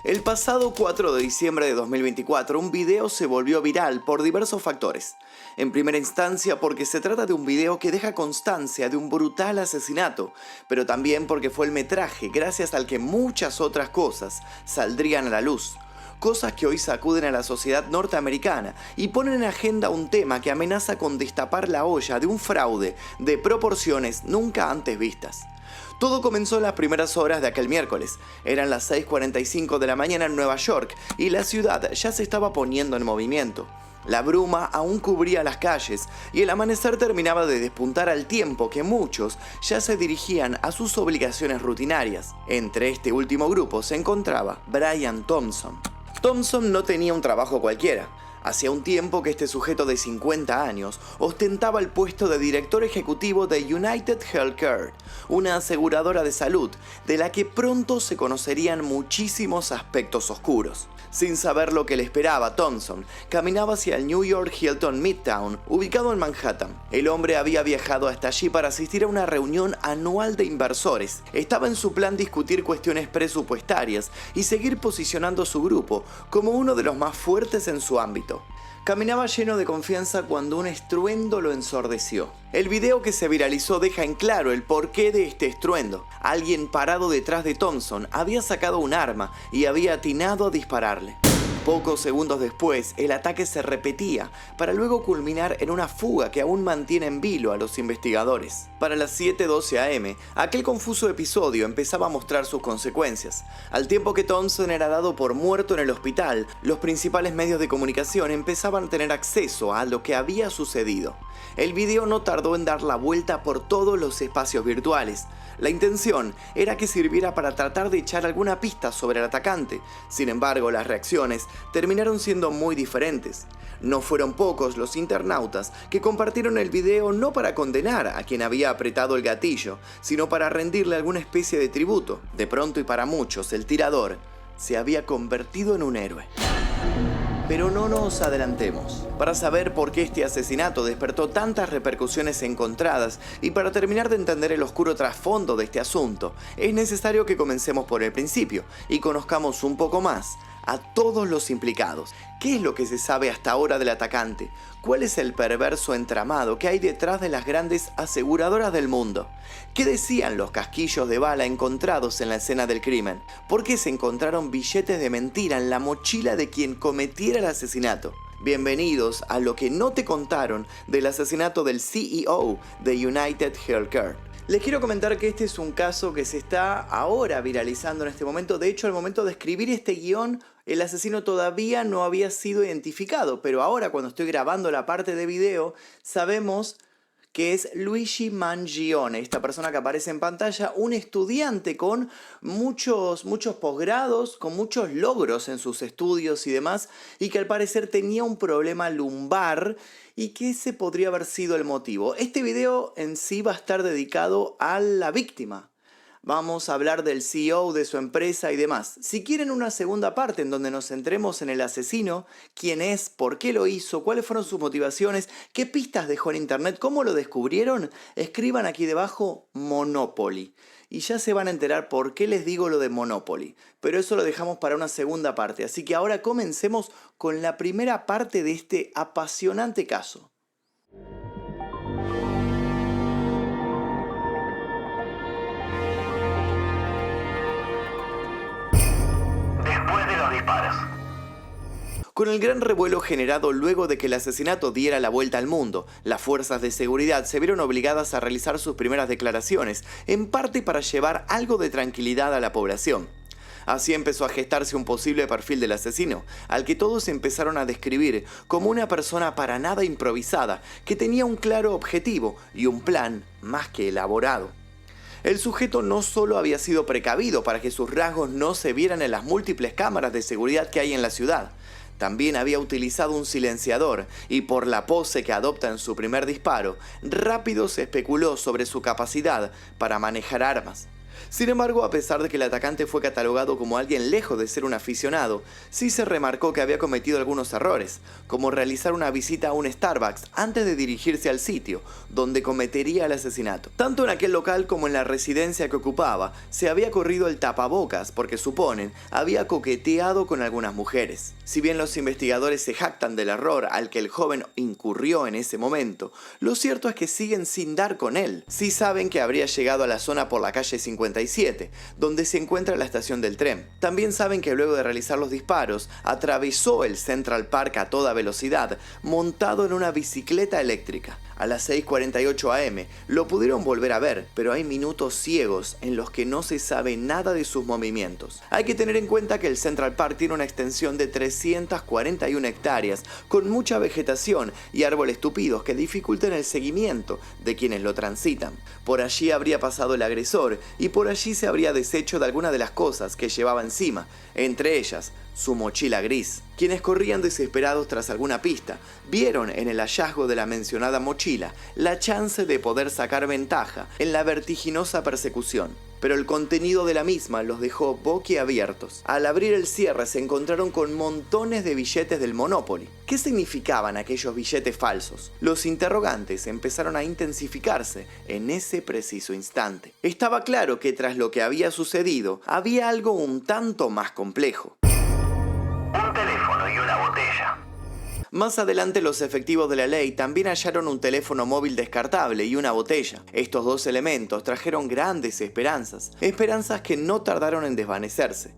El pasado 4 de diciembre de 2024, un video se volvió viral por diversos factores. En primera instancia porque se trata de un video que deja constancia de un brutal asesinato, pero también porque fue el metraje gracias al que muchas otras cosas saldrían a la luz. Cosas que hoy sacuden a la sociedad norteamericana y ponen en agenda un tema que amenaza con destapar la olla de un fraude de proporciones nunca antes vistas. Todo comenzó en las primeras horas de aquel miércoles. Eran las 6:45 de la mañana en Nueva York y la ciudad ya se estaba poniendo en movimiento. La bruma aún cubría las calles y el amanecer terminaba de despuntar al tiempo que muchos ya se dirigían a sus obligaciones rutinarias. Entre este último grupo se encontraba Brian Thompson. Thompson no tenía un trabajo cualquiera. Hacía un tiempo que este sujeto de 50 años ostentaba el puesto de director ejecutivo de United Healthcare, una aseguradora de salud de la que pronto se conocerían muchísimos aspectos oscuros. Sin saber lo que le esperaba, Thompson caminaba hacia el New York Hilton Midtown, ubicado en Manhattan. El hombre había viajado hasta allí para asistir a una reunión anual de inversores. Estaba en su plan discutir cuestiones presupuestarias y seguir posicionando su grupo como uno de los más fuertes en su ámbito. Caminaba lleno de confianza cuando un estruendo lo ensordeció. El video que se viralizó deja en claro el porqué de este estruendo. Alguien parado detrás de Thompson había sacado un arma y había atinado a dispararle. Pocos segundos después, el ataque se repetía, para luego culminar en una fuga que aún mantiene en vilo a los investigadores. Para las 7:12 am, aquel confuso episodio empezaba a mostrar sus consecuencias. Al tiempo que Thompson era dado por muerto en el hospital, los principales medios de comunicación empezaban a tener acceso a lo que había sucedido. El video no tardó en dar la vuelta por todos los espacios virtuales. La intención era que sirviera para tratar de echar alguna pista sobre el atacante. Sin embargo, las reacciones terminaron siendo muy diferentes. No fueron pocos los internautas que compartieron el video no para condenar a quien había apretado el gatillo, sino para rendirle alguna especie de tributo. De pronto y para muchos, el tirador se había convertido en un héroe. Pero no nos adelantemos. Para saber por qué este asesinato despertó tantas repercusiones encontradas y para terminar de entender el oscuro trasfondo de este asunto, es necesario que comencemos por el principio y conozcamos un poco más a todos los implicados. ¿Qué es lo que se sabe hasta ahora del atacante? ¿Cuál es el perverso entramado que hay detrás de las grandes aseguradoras del mundo? ¿Qué decían los casquillos de bala encontrados en la escena del crimen? ¿Por qué se encontraron billetes de mentira en la mochila de quien cometiera el asesinato? Bienvenidos a lo que no te contaron del asesinato del CEO de United Healthcare. Les quiero comentar que este es un caso que se está ahora viralizando en este momento. De hecho, al momento de escribir este guión, el asesino todavía no había sido identificado. Pero ahora, cuando estoy grabando la parte de video, sabemos que es Luigi Mangione, esta persona que aparece en pantalla, un estudiante con muchos posgrados, con muchos logros en sus estudios y demás, y que al parecer tenía un problema lumbar y que ese podría haber sido el motivo. Este video en sí va a estar dedicado a la víctima. Vamos a hablar del CEO, de su empresa y demás. Si quieren una segunda parte en donde nos centremos en el asesino, quién es, por qué lo hizo, cuáles fueron sus motivaciones, qué pistas dejó en internet, cómo lo descubrieron, escriban aquí debajo Monopoly. Y ya se van a enterar por qué les digo lo de Monopoly. Pero eso lo dejamos para una segunda parte. Así que ahora comencemos con la primera parte de este apasionante caso. Después de los disparos. Con el gran revuelo generado luego de que el asesinato diera la vuelta al mundo, las fuerzas de seguridad se vieron obligadas a realizar sus primeras declaraciones, en parte para llevar algo de tranquilidad a la población. Así empezó a gestarse un posible perfil del asesino, al que todos empezaron a describir como una persona para nada improvisada, que tenía un claro objetivo y un plan más que elaborado. El sujeto no solo había sido precavido para que sus rasgos no se vieran en las múltiples cámaras de seguridad que hay en la ciudad, también había utilizado un silenciador y por la pose que adopta en su primer disparo, rápido se especuló sobre su capacidad para manejar armas. Sin embargo, a pesar de que el atacante fue catalogado como alguien lejos de ser un aficionado, sí se remarcó que había cometido algunos errores, como realizar una visita a un Starbucks antes de dirigirse al sitio donde cometería el asesinato. Tanto en aquel local como en la residencia que ocupaba, se había corrido el tapabocas porque suponen había coqueteado con algunas mujeres. Si bien los investigadores se jactan del error al que el joven incurrió en ese momento, lo cierto es que siguen sin dar con él. Sí saben que habría llegado a la zona por la calle 57, donde se encuentra la estación del tren. También saben que luego de realizar los disparos, atravesó el Central Park a toda velocidad, montado en una bicicleta eléctrica. A las 6:48 am lo pudieron volver a ver, pero hay minutos ciegos en los que no se sabe nada de sus movimientos. Hay que tener en cuenta que el Central Park tiene una extensión de 341 hectáreas, con mucha vegetación y árboles tupidos que dificultan el seguimiento de quienes lo transitan. Por allí habría pasado el agresor y por allí se habría deshecho de alguna de las cosas que llevaba encima, entre ellas su mochila gris. Quienes corrían desesperados tras alguna pista vieron en el hallazgo de la mencionada mochila la chance de poder sacar ventaja en la vertiginosa persecución. Pero el contenido de la misma los dejó boquiabiertos. Al abrir el cierre se encontraron con montones de billetes del Monopoly. ¿Qué significaban aquellos billetes falsos? Los interrogantes empezaron a intensificarse en ese preciso instante. Estaba claro que tras lo que había sucedido, había algo un tanto más complejo. Un teléfono y una botella. Más adelante los efectivos de la ley también hallaron un teléfono móvil descartable y una botella. Estos dos elementos trajeron grandes esperanzas que no tardaron en desvanecerse.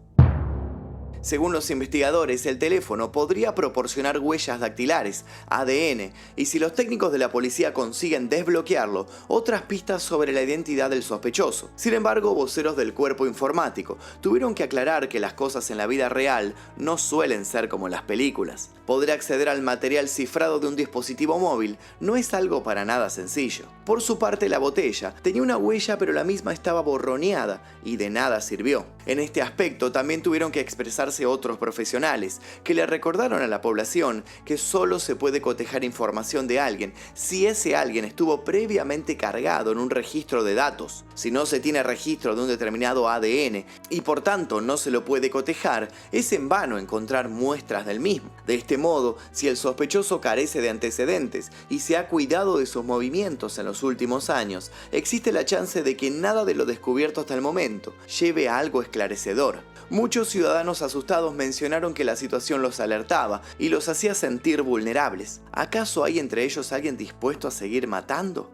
Según los investigadores, el teléfono podría proporcionar huellas dactilares, ADN, y si los técnicos de la policía consiguen desbloquearlo, otras pistas sobre la identidad del sospechoso. Sin embargo, voceros del cuerpo informático tuvieron que aclarar que las cosas en la vida real no suelen ser como en las películas. Poder acceder al material cifrado de un dispositivo móvil no es algo para nada sencillo. Por su parte, la botella tenía una huella, pero la misma estaba borroneada y de nada sirvió. En este aspecto también tuvieron que expresarse otros profesionales que le recordaron a la población que solo se puede cotejar información de alguien si ese alguien estuvo previamente cargado en un registro de datos. Si no se tiene registro de un determinado ADN y por tanto no se lo puede cotejar, es en vano encontrar muestras del mismo. De este modo, si el sospechoso carece de antecedentes y se ha cuidado de sus movimientos en los últimos años, existe la chance de que nada de lo descubierto hasta el momento lleve a algo esclarecedor. Muchos ciudadanos asustados mencionaron que la situación los alertaba y los hacía sentir vulnerables. ¿Acaso hay entre ellos alguien dispuesto a seguir matando?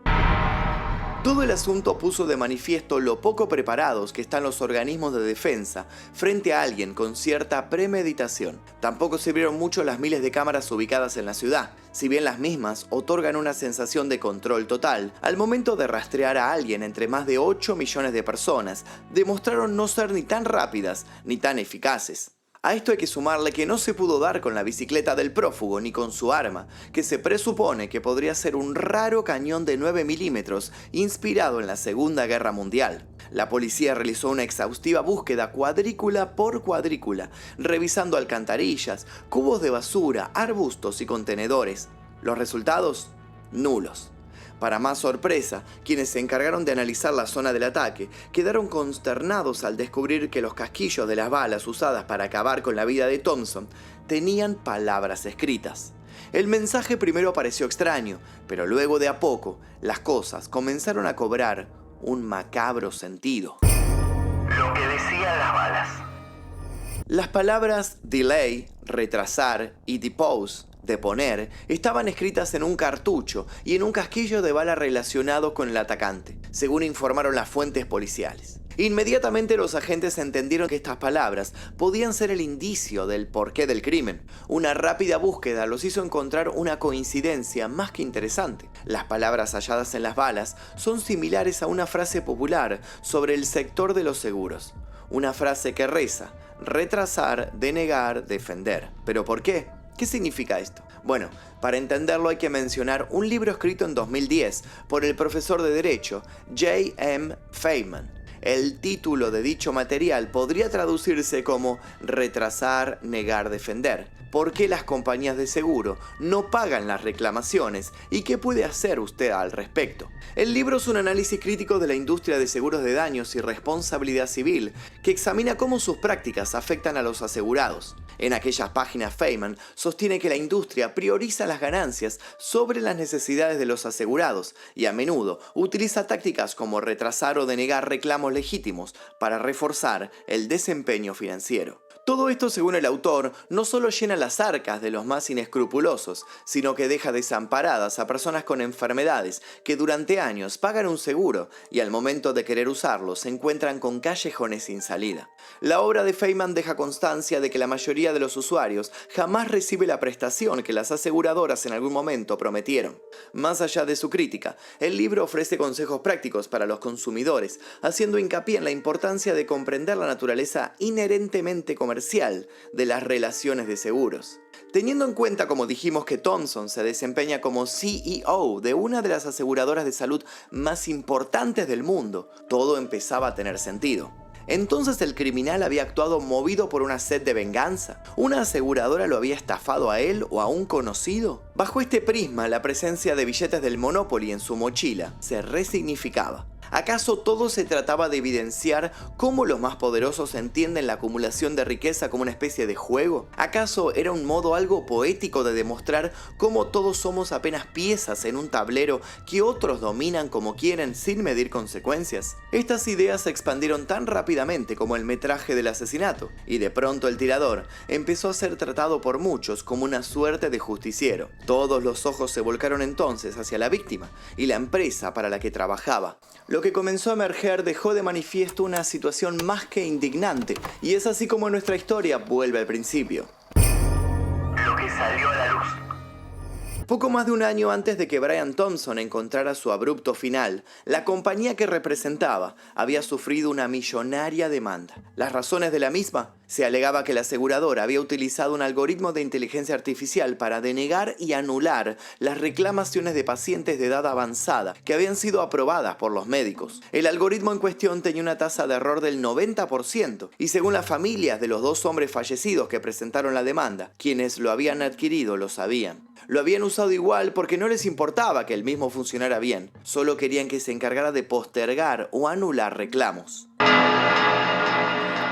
Todo el asunto puso de manifiesto lo poco preparados que están los organismos de defensa frente a alguien con cierta premeditación. Tampoco sirvieron mucho las miles de cámaras ubicadas en la ciudad, si bien las mismas otorgan una sensación de control total. Al momento de rastrear a alguien entre más de 8 millones de personas, demostraron no ser ni tan rápidas ni tan eficaces. A esto hay que sumarle que no se pudo dar con la bicicleta del prófugo ni con su arma, que se presupone que podría ser un raro cañón de 9 milímetros inspirado en la Segunda Guerra Mundial. La policía realizó una exhaustiva búsqueda cuadrícula por cuadrícula, revisando alcantarillas, cubos de basura, arbustos y contenedores. Los resultados, nulos. Para más sorpresa, quienes se encargaron de analizar la zona del ataque quedaron consternados al descubrir que los casquillos de las balas usadas para acabar con la vida de Thompson tenían palabras escritas. El mensaje primero pareció extraño, pero luego de a poco las cosas comenzaron a cobrar un macabro sentido. Lo que decían las balas. Las palabras delay, retrasar y depose, deponer, estaban escritas en un cartucho y en un casquillo de bala relacionado con el atacante, según informaron las fuentes policiales. Inmediatamente los agentes entendieron que estas palabras podían ser el indicio del porqué del crimen. Una rápida búsqueda los hizo encontrar una coincidencia más que interesante. Las palabras halladas en las balas son similares a una frase popular sobre el sector de los seguros. Una frase que reza: retrasar, denegar, defender. ¿Pero por qué? ¿Qué significa esto? Bueno, para entenderlo hay que mencionar un libro escrito en 2010 por el profesor de Derecho J.M. Feynman. El título de dicho material podría traducirse como retrasar, negar, defender. ¿Por qué las compañías de seguro no pagan las reclamaciones y qué puede hacer usted al respecto? El libro es un análisis crítico de la industria de seguros de daños y responsabilidad civil que examina cómo sus prácticas afectan a los asegurados. En aquellas páginas, Feynman sostiene que la industria prioriza las ganancias sobre las necesidades de los asegurados y a menudo utiliza tácticas como retrasar o denegar reclamos legítimos para reforzar el desempeño financiero. Todo esto, según el autor, no solo llena las arcas de los más inescrupulosos, sino que deja desamparadas a personas con enfermedades que durante años pagan un seguro y al momento de querer usarlo se encuentran con callejones sin salida. La obra de Feynman deja constancia de que la mayoría de los usuarios jamás recibe la prestación que las aseguradoras en algún momento prometieron. Más allá de su crítica, el libro ofrece consejos prácticos para los consumidores, haciendo hincapié en la importancia de comprender la naturaleza inherentemente comercial de las relaciones de seguros. Teniendo en cuenta, como dijimos, que Thomson se desempeña como CEO de una de las aseguradoras de salud más importantes del mundo, todo empezaba a tener sentido. Entonces el criminal había actuado movido por una sed de venganza. ¿Una aseguradora lo había estafado a él o a un conocido? Bajo este prisma, la presencia de billetes del Monopoly en su mochila se resignificaba. ¿Acaso todo se trataba de evidenciar cómo los más poderosos entienden la acumulación de riqueza como una especie de juego? ¿Acaso era un modo algo poético de demostrar cómo todos somos apenas piezas en un tablero que otros dominan como quieren sin medir consecuencias? Estas ideas se expandieron tan rápidamente como el metraje del asesinato, y de pronto el tirador empezó a ser tratado por muchos como una suerte de justiciero. Todos los ojos se volcaron entonces hacia la víctima y la empresa para la que trabajaba. Lo que comenzó a emerger dejó de manifiesto una situación más que indignante, y es así como nuestra historia vuelve al principio. Lo que salió a la luz. Poco más de un año antes de que Brian Thompson encontrara su abrupto final, la compañía que representaba había sufrido una millonaria demanda. Las razones de la misma: se alegaba que la aseguradora había utilizado un algoritmo de inteligencia artificial para denegar y anular las reclamaciones de pacientes de edad avanzada que habían sido aprobadas por los médicos. El algoritmo en cuestión tenía una tasa de error del 90% y, según las familias de los dos hombres fallecidos que presentaron la demanda, quienes lo habían adquirido lo sabían. Lo habían usado igual porque no les importaba que el mismo funcionara bien, solo querían que se encargara de postergar o anular reclamos.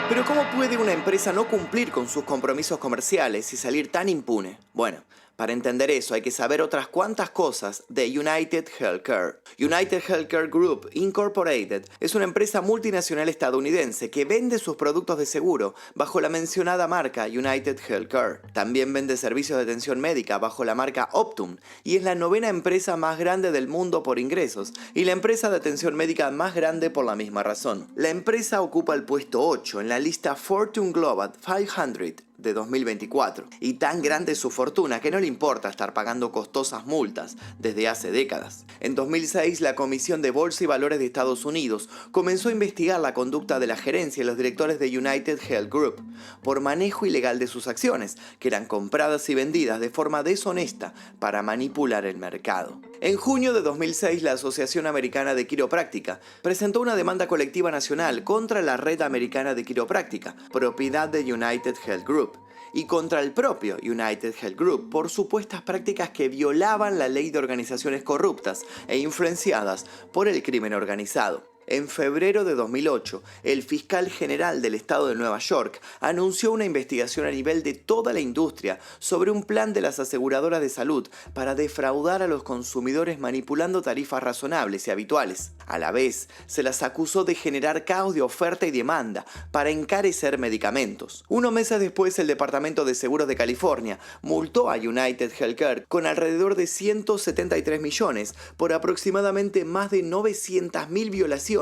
Pero ¿cómo puede una empresa no cumplir con sus compromisos comerciales y salir tan impune? Bueno, para entender eso hay que saber otras cuantas cosas de United Healthcare. United Healthcare Group Incorporated es una empresa multinacional estadounidense que vende sus productos de seguro bajo la mencionada marca United Healthcare. También vende servicios de atención médica bajo la marca Optum y es la 9ª empresa más grande del mundo por ingresos y la empresa de atención médica más grande por la misma razón. La empresa ocupa el puesto 8 en la lista Fortune Global 500 de 2024, y tan grande es su fortuna que no le importa estar pagando costosas multas desde hace décadas. En 2006, la Comisión de Bolsa y Valores de Estados Unidos comenzó a investigar la conducta de la gerencia y los directores de United Health Group por manejo ilegal de sus acciones, que eran compradas y vendidas de forma deshonesta para manipular el mercado. En junio de 2006, la Asociación Americana de Quiropráctica presentó una demanda colectiva nacional contra la Red Americana de Quiropráctica, propiedad de United Health Group, y contra el propio United Health Group por supuestas prácticas que violaban la ley de organizaciones corruptas e influenciadas por el crimen organizado. En febrero de 2008, el fiscal general del estado de Nueva York anunció una investigación a nivel de toda la industria sobre un plan de las aseguradoras de salud para defraudar a los consumidores manipulando tarifas razonables y habituales. A la vez, se las acusó de generar caos de oferta y demanda para encarecer medicamentos. Unos meses después, el Departamento de Seguros de California multó a United Healthcare con alrededor de 173 millones por aproximadamente más de 900.000 violaciones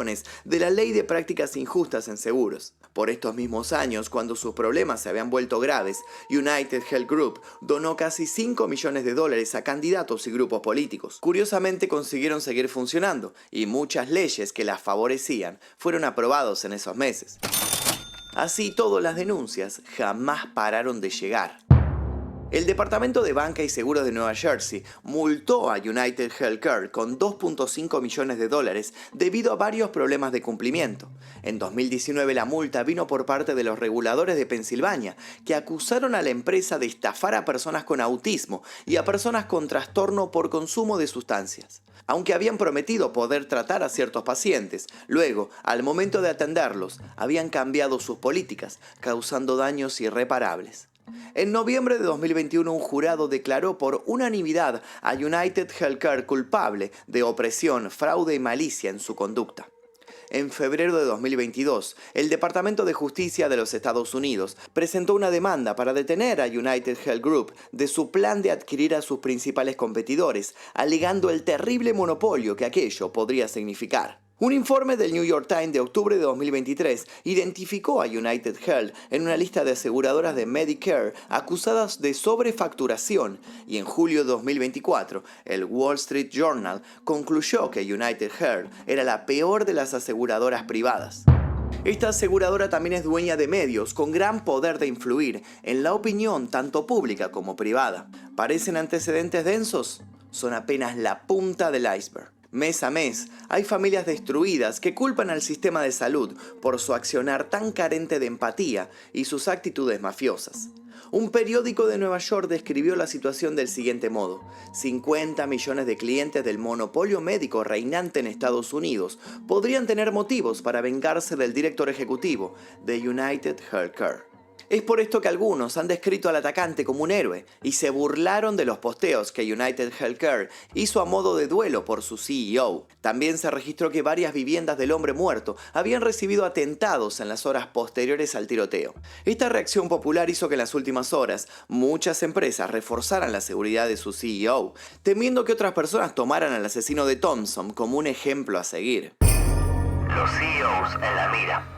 de la ley de prácticas injustas en seguros. Por estos mismos años, cuando sus problemas se habían vuelto graves, United Health Group donó casi $5 millones a candidatos y grupos políticos. Curiosamente, consiguieron seguir funcionando y muchas leyes que las favorecían fueron aprobados en esos meses. Así todo, las denuncias jamás pararon de llegar. El Departamento de Banca y Seguros de Nueva Jersey multó a United Healthcare con $2.5 millones debido a varios problemas de cumplimiento. En 2019 la multa vino por parte de los reguladores de Pensilvania, que acusaron a la empresa de estafar a personas con autismo y a personas con trastorno por consumo de sustancias. Aunque habían prometido poder tratar a ciertos pacientes, luego, al momento de atenderlos, habían cambiado sus políticas, causando daños irreparables. En noviembre de 2021, un jurado declaró por unanimidad a United Healthcare culpable de opresión, fraude y malicia en su conducta. En febrero de 2022, el Departamento de Justicia de los Estados Unidos presentó una demanda para detener a United Health Group de su plan de adquirir a sus principales competidores, alegando el terrible monopolio que aquello podría significar. Un informe del New York Times de octubre de 2023 identificó a United Health en una lista de aseguradoras de Medicare acusadas de sobrefacturación, y en julio de 2024 el Wall Street Journal concluyó que United Health era la peor de las aseguradoras privadas. Esta aseguradora también es dueña de medios con gran poder de influir en la opinión tanto pública como privada. ¿Parecen antecedentes densos? Son apenas la punta del iceberg. Mes a mes, hay familias destruidas que culpan al sistema de salud por su accionar tan carente de empatía y sus actitudes mafiosas. Un periódico de Nueva York describió la situación del siguiente modo: 50 millones de clientes del monopolio médico reinante en Estados Unidos podrían tener motivos para vengarse del director ejecutivo de United Healthcare. Es por esto que algunos han descrito al atacante como un héroe y se burlaron de los posteos que United Healthcare hizo a modo de duelo por su CEO. También se registró que varias viviendas del hombre muerto habían recibido atentados en las horas posteriores al tiroteo. Esta reacción popular hizo que en las últimas horas muchas empresas reforzaran la seguridad de su CEO, temiendo que otras personas tomaran al asesino de Thompson como un ejemplo a seguir. Los CEOs en la mira.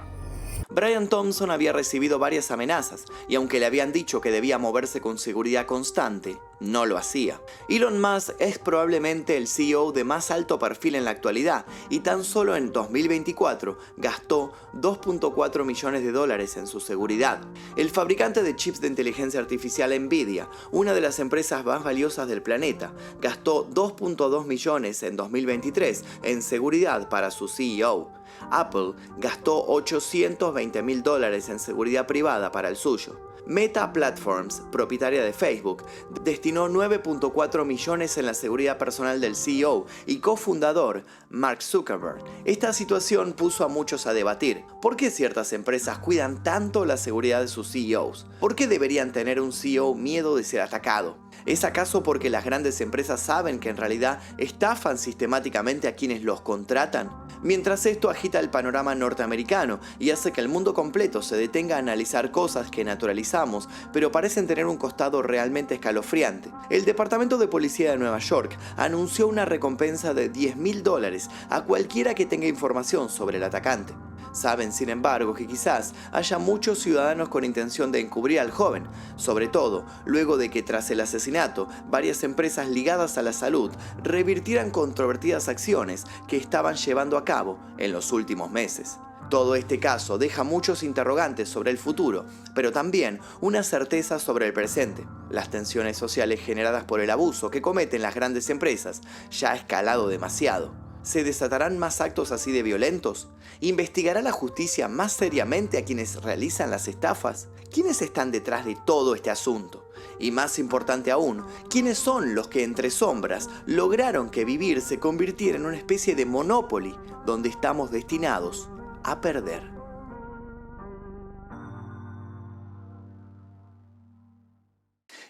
Brian Thompson había recibido varias amenazas y aunque le habían dicho que debía moverse con seguridad constante, no lo hacía. Elon Musk es probablemente el CEO de más alto perfil en la actualidad y tan solo en 2024 gastó $2.4 millones en su seguridad. El fabricante de chips de inteligencia artificial Nvidia, una de las empresas más valiosas del planeta, gastó $2.2 millones en 2023 en seguridad para su CEO. Apple gastó $820.000 en seguridad privada para el suyo. Meta Platforms, propietaria de Facebook, destinó $9.4 millones en la seguridad personal del CEO y cofundador, Mark Zuckerberg. Esta situación puso a muchos a debatir. ¿Por qué ciertas empresas cuidan tanto la seguridad de sus CEOs? ¿Por qué deberían tener un CEO miedo de ser atacado? ¿Es acaso porque las grandes empresas saben que en realidad estafan sistemáticamente a quienes los contratan? Mientras esto agita el panorama norteamericano y hace que el mundo completo se detenga a analizar cosas que naturalizamos, pero parecen tener un costado realmente escalofriante. El Departamento de Policía de Nueva York anunció una recompensa de $10.000 a cualquiera que tenga información sobre el atacante. Saben, sin embargo, que quizás haya muchos ciudadanos con intención de encubrir al joven, sobre todo luego de que tras el asesinato, varias empresas ligadas a la salud revirtieran controvertidas acciones que estaban llevando a cabo en los últimos meses. Todo este caso deja muchos interrogantes sobre el futuro, pero también una certeza sobre el presente. Las tensiones sociales generadas por el abuso que cometen las grandes empresas ya ha escalado demasiado. ¿Se desatarán más actos así de violentos? ¿Investigará la justicia más seriamente a quienes realizan las estafas? ¿Quiénes están detrás de todo este asunto? Y más importante aún, ¿quiénes son los que entre sombras lograron que vivir se convirtiera en una especie de Monopoly donde estamos destinados a perder?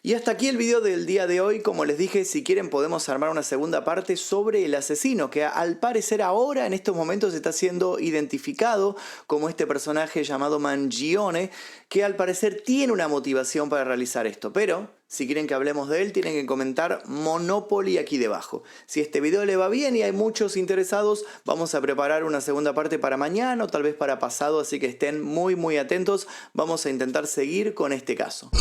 Y hasta aquí el video del día de hoy. Como les dije, si quieren podemos armar una segunda parte sobre el asesino, que al parecer ahora en estos momentos está siendo identificado como este personaje llamado Mangione, que al parecer tiene una motivación para realizar esto. Pero si quieren que hablemos de él, tienen que comentar Monopoly aquí debajo. Si este video le va bien y hay muchos interesados, vamos a preparar una segunda parte para mañana o tal vez para pasado, así que estén muy atentos. Vamos a intentar seguir con este caso.